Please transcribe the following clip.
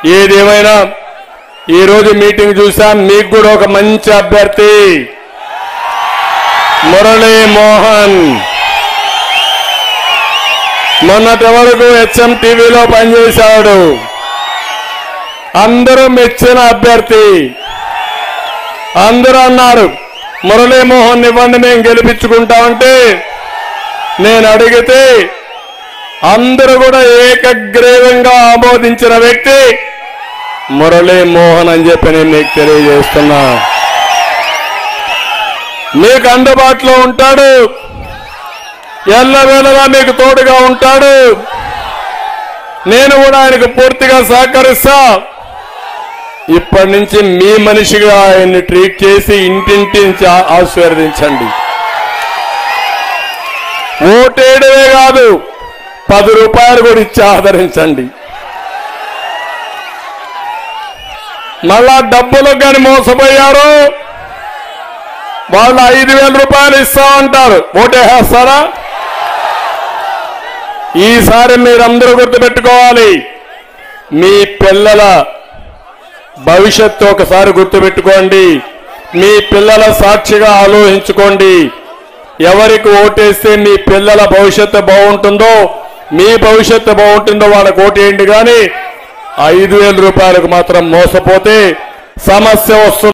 ఏదేమైనా ఈ రోజు మీటింగ్ చూసాం. మీకు కూడా ఒక మంచి అభ్యర్థి మురళీ మోహన్ మొన్నటి వరకు హెచ్ఎం టీవీలో పనిచేశాడు. అందరూ మెచ్చిన అభ్యర్థి. అందరూ అన్నారు మురళీ మోహన్ ఇవ్వండి మేము గెలిపించుకుంటామంటే నేను అడిగితే అందరూ కూడా ఏకగ్రీవంగా ఆమోదించిన వ్యక్తి మురళీ మోహన్ అని చెప్పి నేను మీకు తెలియజేస్తున్నా. మీకు అందుబాటులో ఉంటాడు, ఎల్లవేళలా మీకు తోడుగా ఉంటాడు. నేను కూడా ఆయనకు పూర్తిగా సహకరిస్తా. ఇప్పటి నుంచి మీ మనిషిగా ఆయన్ని ట్రీట్ చేసి ఇంటింటి నుంచి ఆశీర్వదించండి. ఓటేయడమే కాదు 10 రూపాయలు కూడా ఇచ్చి ఆదరించండి. మళ్ళా డబ్బులకు కానీ మోసపోయారు, వాళ్ళు 5,000 రూపాయలు ఇస్తామంటారు. ఓటేస్తారా? ఈసారి మీరందరూ గుర్తుపెట్టుకోవాలి. మీ పిల్లల భవిష్యత్తు ఒకసారి గుర్తుపెట్టుకోండి. మీ పిల్లల సాక్షిగా ఆలోచించుకోండి. ఎవరికి ఓటేస్తే మీ పిల్లల భవిష్యత్తు బాగుంటుందో, మీ భవిష్యత్తు బాగుంటుందో వాళ్ళకు ఓటేయండి. కానీ 5,000 రూపాయలకు మాత్రం మోసపోతే సమస్య వస్తుంది.